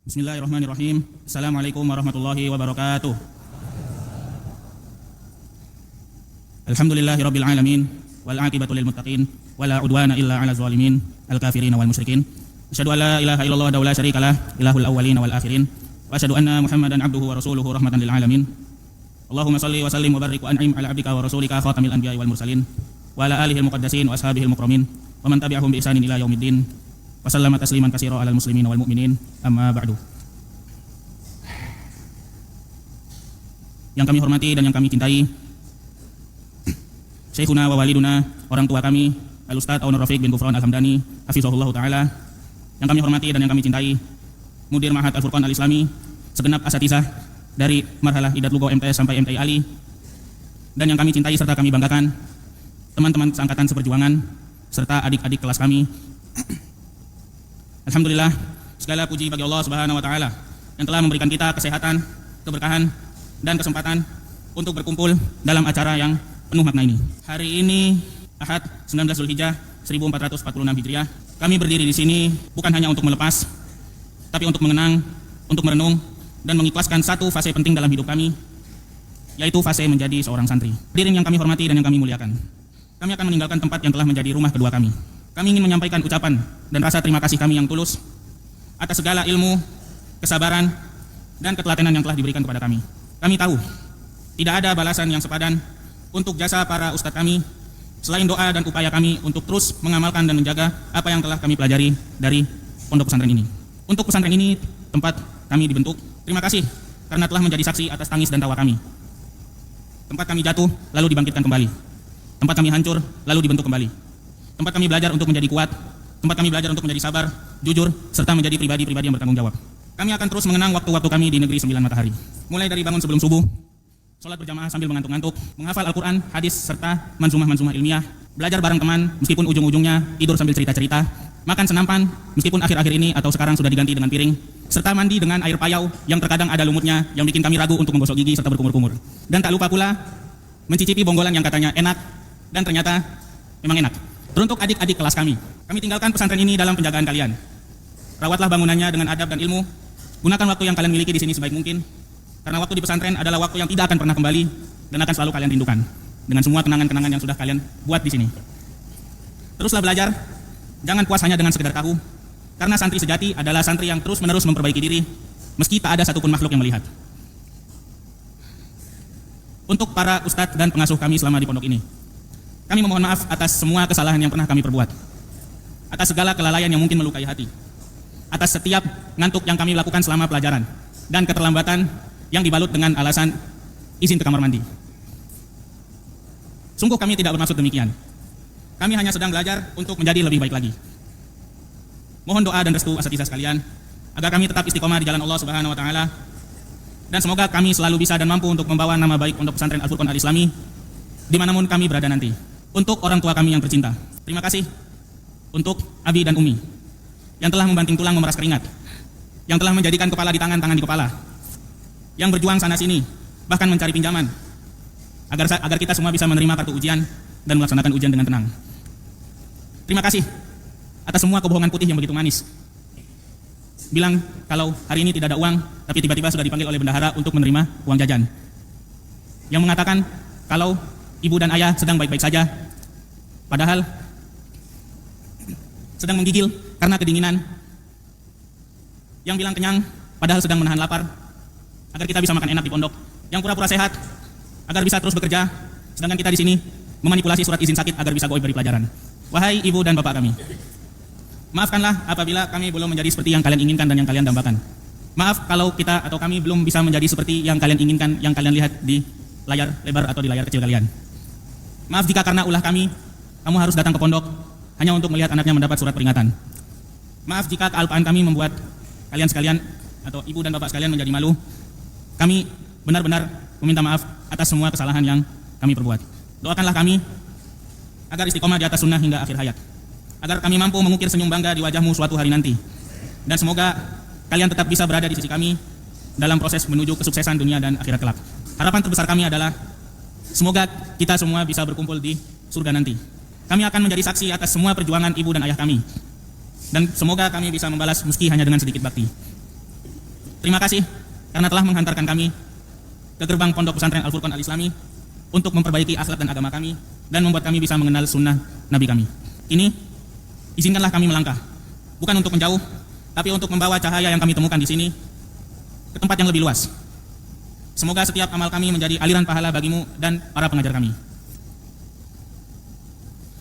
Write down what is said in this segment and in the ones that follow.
Bismillahirrahmanirrahim. Assalamualaikum warahmatullahi wabarakatuh. Alhamdulillahirabbil alamin wal aqibatu lil muttaqin wala udwana illa 'alal zalimin al kafirin wal musyrikin. Asyhadu an la ilaha illallah wa la syarikalah ilahul awwalin wal akhirin wa asyhadu anna Muhammadan abduhu wa rasuluhu rahmatan lil alamin. Allahumma shalli wa sallim wa barik wa an'im ala abdika wa rasulika khatamil anbiya'i wal mursalin wa ala alihi al muqaddasin wa ashabihi al mukramin wa man tabi'ahum bi ihsanin ila yaumiddin. Wasallama tasliman katsira alal muslimin wal mu'minin, amma ba'du. Yang kami hormati dan yang kami cintai, Syekhuna wa waliduna, orang tua kami, Al-Ustadz Aunur Rafiq bin Gufron Al-Hamdani, hafizahullah ta'ala. Yang kami hormati dan yang kami cintai, Mudir Ma'had Al-Furqan Al-Islami, segenap asatizah dari marhalah Idat Lugha MTS sampai MTI Ali, dan yang kami cintai serta kami banggakan, teman-teman seangkatan seperjuangan, serta adik-adik kelas kami. Alhamdulillah, segala puji bagi Allah Subhanahu wa taala yang telah memberikan kita kesehatan, keberkahan dan kesempatan untuk berkumpul dalam acara yang penuh makna ini. Hari ini Ahad 19 Zulhijjah 1446 Hijriah. Kami berdiri di sini bukan hanya untuk melepas, tapi untuk mengenang, untuk merenung dan mengikhlaskan satu fase penting dalam hidup kami, yaitu fase menjadi seorang santri. Hadirin yang kami hormati dan yang kami muliakan, kami akan meninggalkan tempat yang telah menjadi rumah kedua kami. Kami ingin menyampaikan ucapan dan rasa terima kasih kami yang tulus atas segala ilmu, kesabaran, dan ketelatenan yang telah diberikan kepada kami. Kami tahu tidak ada balasan yang sepadan untuk jasa para ustadz kami selain doa dan upaya kami untuk terus mengamalkan dan menjaga apa yang telah kami pelajari dari pondok pesantren ini. Untuk pesantren ini tempat kami dibentuk. Terima kasih karena telah menjadi saksi atas tangis dan tawa kami. Tempat kami jatuh lalu dibangkitkan kembali. Tempat kami hancur lalu dibentuk kembali. Tempat kami belajar untuk menjadi kuat, tempat kami belajar untuk menjadi sabar, jujur, serta menjadi pribadi-pribadi yang bertanggung jawab. Kami akan terus mengenang waktu-waktu kami di negeri 9 matahari. Mulai dari bangun sebelum subuh, sholat berjamaah sambil mengantuk-ngantuk, menghafal Al-Quran, hadis, serta manzumah-manzumah ilmiah, belajar bareng teman, meskipun ujung-ujungnya tidur sambil cerita-cerita, makan senampan, meskipun akhir-akhir ini atau sekarang sudah diganti dengan piring, serta mandi dengan air payau yang terkadang ada lumutnya yang bikin kami ragu untuk menggosok gigi serta berkumur-kumur. Dan tak lupa pula mencicipi bonggolan yang katanya enak dan ternyata memang enak. Teruntuk adik-adik kelas kami tinggalkan pesantren ini dalam penjagaan kalian. Rawatlah bangunannya dengan adab dan ilmu. Gunakan waktu yang kalian miliki di sini sebaik mungkin, karena waktu di pesantren adalah waktu yang tidak akan pernah kembali dan akan selalu kalian rindukan dengan semua kenangan-kenangan yang sudah kalian buat di sini. Teruslah belajar, jangan puas hanya dengan sekedar tahu, karena santri sejati adalah santri yang terus-menerus memperbaiki diri, meski tak ada satupun makhluk yang melihat. Untuk para ustadz dan pengasuh kami selama di pondok ini, kami memohon maaf atas semua kesalahan yang pernah kami perbuat, atas segala kelalaian yang mungkin melukai hati, atas setiap ngantuk yang kami lakukan selama pelajaran, dan keterlambatan yang dibalut dengan alasan izin ke kamar mandi. Sungguh kami tidak bermaksud demikian. Kami hanya sedang belajar untuk menjadi lebih baik lagi. Mohon doa dan restu asatizah sekalian agar kami tetap istiqomah di jalan Allah Subhanahu wa taala, dan semoga kami selalu bisa dan mampu untuk membawa nama baik Pondok Pesantren Al-Furqan Al-Islami dimanapun kami berada nanti. Untuk orang tua kami yang tercinta, terima kasih untuk Abi dan Umi yang telah membanting tulang memeras keringat, yang telah menjadikan kepala di tangan, tangan di kepala, yang berjuang sana sini, bahkan mencari pinjaman agar kita semua bisa menerima kartu ujian dan melaksanakan ujian dengan tenang. Terima kasih atas semua kebohongan putih yang begitu manis. Bilang kalau hari ini tidak ada uang, tapi tiba-tiba sudah dipanggil oleh bendahara untuk menerima uang jajan. Yang mengatakan kalau ibu dan ayah sedang baik-baik saja, padahal sedang menggigil karena kedinginan. Yang bilang kenyang, padahal sedang menahan lapar, agar kita bisa makan enak di pondok. Yang pura-pura sehat, agar bisa terus bekerja, sedangkan kita di sini memanipulasi surat izin sakit agar bisa goib dari pelajaran. Wahai ibu dan bapak kami, maafkanlah apabila kami belum menjadi seperti yang kalian inginkan dan yang kalian dambakan. Maaf kalau kita atau kami belum bisa menjadi seperti yang kalian inginkan, yang kalian lihat di layar lebar atau di layar kecil kalian. Maaf jika karena ulah kami, kamu harus datang ke pondok hanya untuk melihat anaknya mendapat surat peringatan. Maaf jika kealpaan kami membuat kalian sekalian atau ibu dan bapak sekalian menjadi malu. Kami benar-benar meminta maaf atas semua kesalahan yang kami perbuat. Doakanlah kami agar istiqomah di atas sunnah hingga akhir hayat, agar kami mampu mengukir senyum bangga di wajahmu suatu hari nanti. Dan semoga kalian tetap bisa berada di sisi kami dalam proses menuju kesuksesan dunia dan akhirat kelak. Harapan terbesar kami adalah semoga kita semua bisa berkumpul di surga nanti. Kami akan menjadi saksi atas semua perjuangan ibu dan ayah kami. Dan semoga kami bisa membalas meski hanya dengan sedikit bakti. Terima kasih karena telah menghantarkan kami ke gerbang Pondok Pesantren Al-Furqan Al-Islami untuk memperbaiki akhlak dan agama kami dan membuat kami bisa mengenal sunnah Nabi kami. Kini, izinkanlah kami melangkah, bukan untuk menjauh, tapi untuk membawa cahaya yang kami temukan di sini ke tempat yang lebih luas. Semoga setiap amal kami menjadi aliran pahala bagimu dan para pengajar kami.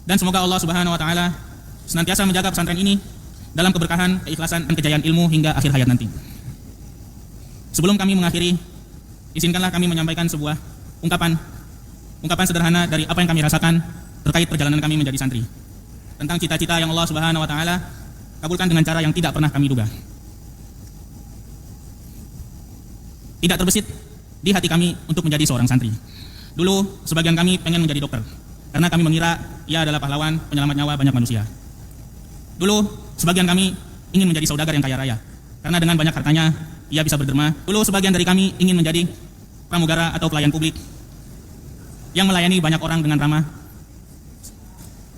Dan semoga Allah Subhanahu wa taala senantiasa menjaga pesantren ini dalam keberkahan, keikhlasan, dan kejayaan ilmu hingga akhir hayat nanti. Sebelum kami mengakhiri, izinkanlah kami menyampaikan sebuah ungkapan sederhana dari apa yang kami rasakan terkait perjalanan kami menjadi santri. Tentang cita-cita yang Allah Subhanahu wa taala kabulkan dengan cara yang tidak pernah kami duga. Tidak terbesit di hati kami untuk menjadi seorang santri. Dulu sebagian kami pengen menjadi dokter karena kami mengira ia adalah pahlawan penyelamat nyawa banyak manusia. Dulu sebagian kami ingin menjadi saudagar yang kaya raya karena dengan banyak hartanya ia bisa berderma. Dulu sebagian dari kami ingin menjadi pramugara atau pelayan publik yang melayani banyak orang dengan ramah.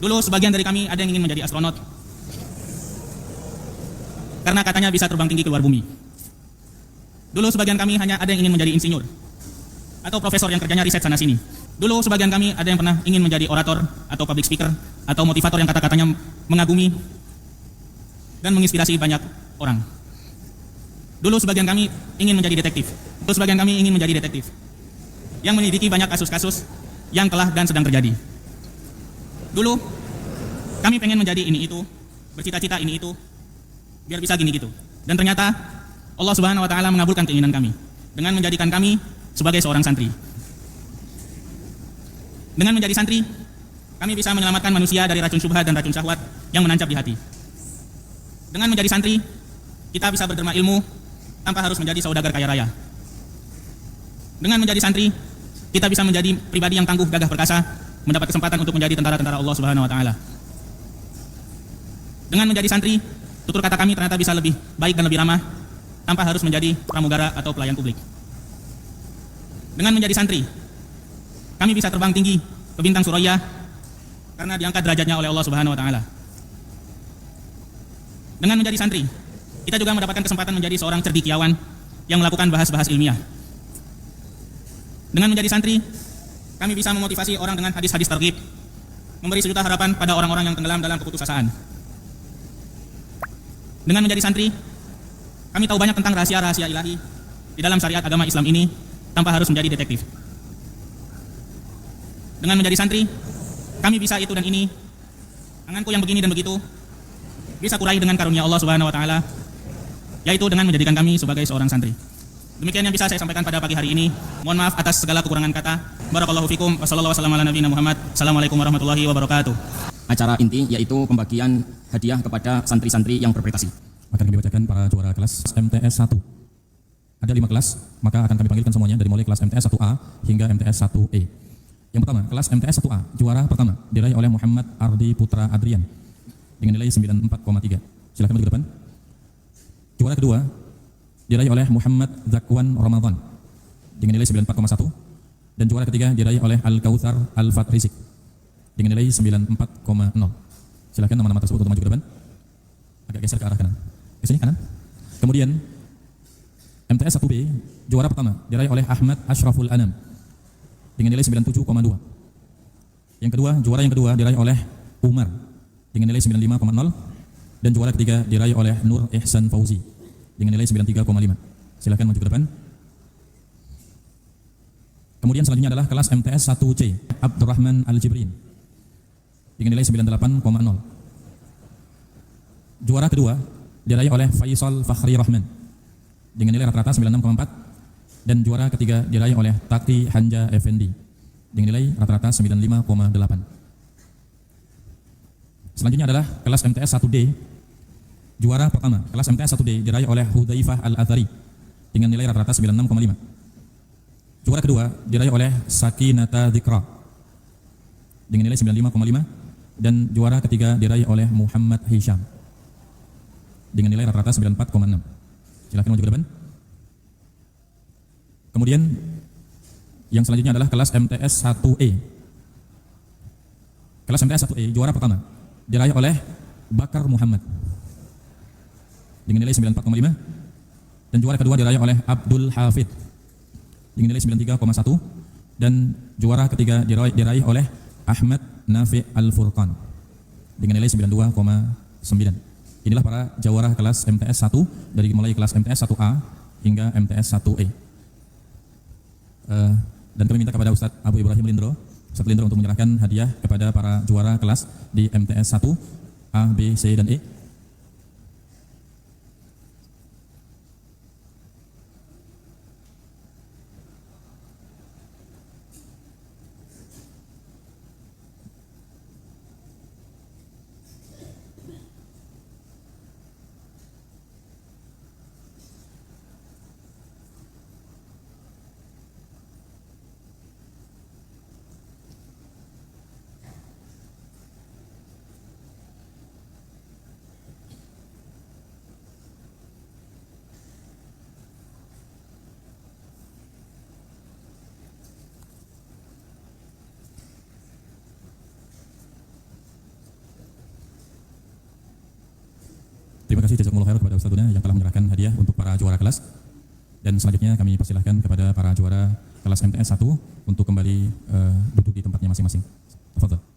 Dulu sebagian dari kami ada yang ingin menjadi astronot karena katanya bisa terbang tinggi ke luar bumi. Dulu sebagian kami hanya ada yang ingin menjadi insinyur atau profesor yang kerjanya riset sana sini. Dulu sebagian kami ada yang pernah ingin menjadi orator atau public speaker atau motivator yang kata-katanya mengagumi dan menginspirasi banyak orang. Dulu sebagian kami ingin menjadi detektif. Dulu sebagian kami ingin menjadi detektif yang menyelidiki banyak kasus-kasus yang telah dan sedang terjadi. Dulu kami pengen menjadi ini itu, bercita-cita ini itu, biar bisa gini gitu. Dan ternyata Allah Subhanahu wa taala mengabulkan keinginan kami dengan menjadikan kami sebagai seorang santri. Dengan menjadi santri, kami bisa menyelamatkan manusia dari racun syubhat dan racun syahwat yang menancap di hati. Dengan menjadi santri, kita bisa berderma ilmu tanpa harus menjadi saudagar kaya raya. Dengan menjadi santri, kita bisa menjadi pribadi yang tangguh, gagah perkasa, mendapat kesempatan untuk menjadi tentara-tentara Allah Subhanahu wa taala. Dengan menjadi santri, tutur kata kami ternyata bisa lebih baik dan lebih ramah tanpa harus menjadi pramugara atau pelayan publik. Dengan menjadi santri, kami bisa terbang tinggi ke bintang Suraya karena diangkat derajatnya oleh Allah Subhanahu wa taala. Dengan menjadi santri, kita juga mendapatkan kesempatan menjadi seorang cendekiawan yang melakukan bahas-bahas ilmiah. Dengan menjadi santri, kami bisa memotivasi orang dengan hadis-hadis targhib, memberi sejuta harapan pada orang-orang yang tenggelam dalam keputusasaan. Dengan menjadi santri, kami tahu banyak tentang rahasia-rahasia ilahi di dalam syariat agama Islam ini tanpa harus menjadi detektif. Dengan menjadi santri, kami bisa itu dan ini. Anganku yang begini dan begitu bisa kurai dengan karunia Allah Subhanahu wa taala, yaitu dengan menjadikan kami sebagai seorang santri. Demikian yang bisa saya sampaikan pada pagi hari ini. Mohon maaf atas segala kekurangan kata. Barakallahu fikum. Wassallallahu wasallam ala nabiyina Muhammad. Assalamualaikum warahmatullahi wabarakatuh. Acara inti yaitu pembagian hadiah kepada santri-santri yang berprestasi. Akan kami bacakan para juara kelas MTS 1. Ada 5 kelas, maka akan kami panggilkan semuanya dari mulai kelas MTS 1A hingga MTS 1E. Yang pertama, kelas MTS 1A, juara pertama diraih oleh Muhammad Ardi Putra Adrian dengan nilai 94,3. Silakan maju ke depan. Juara kedua diraih oleh Muhammad Zakwan Ramadan dengan nilai 94,1. Dan juara ketiga diraih oleh Al-Kautsar Al-Fatrizik dengan nilai 94,0. Silakan nama-nama tersebut untuk maju ke depan. Agak geser ke arah kanan. Ke sini kanan. Kemudian MTS 1B juara pertama diraih oleh Ahmad Ashraful Anam dengan nilai 97,2. Yang kedua, juara yang kedua diraih oleh Umar dengan nilai 95,0 dan juara ketiga diraih oleh Nur Ihsan Fauzi dengan nilai 93,5. Silakan maju ke depan. Kemudian selanjutnya adalah kelas MTS 1C Abdurrahman Al-Jibrin dengan nilai 98,0. Juara kedua diraih oleh Faisal Fakhri Rahman dengan nilai rata-rata 96,4 dan juara ketiga diraih oleh Taqi Hanja Effendi dengan nilai rata-rata 95,8. Selanjutnya adalah kelas MTS 1D. Juara pertama kelas MTS 1D diraih oleh Hudzaifah Al-Athari dengan nilai rata-rata 96,5. Juara kedua diraih oleh Sakinata Dzikra dengan nilai 95,5 dan juara ketiga diraih oleh Muhammad Hisham dengan nilai rata-rata 94,6. Silakan maju ke depan. Kemudian yang selanjutnya adalah kelas MTS 1E. Kelas MTS 1E juara pertama diraih oleh Bakar Muhammad dengan nilai 94,5 Dan juara kedua diraih oleh Abdul Hafid dengan nilai 93,1, dan juara ketiga diraih oleh Ahmad Nafi Al-Furqan dengan nilai 92,9. Inilah para jawara kelas MTS 1 dari mulai kelas MTS 1A hingga MTS 1E. Dan kami minta kepada Ustadz Abu Ibrahim Lindro, Ustadz Lindro, untuk menyerahkan hadiah kepada para juara kelas di MTS 1 A, B, C, dan E. Terima kasih jazakumullah khair kepada Ustadzuna yang telah menyerahkan hadiah untuk para juara kelas. Dan selanjutnya kami persilahkan kepada para juara kelas MTS 1 untuk kembali duduk di tempatnya masing-masing. Tafadhol.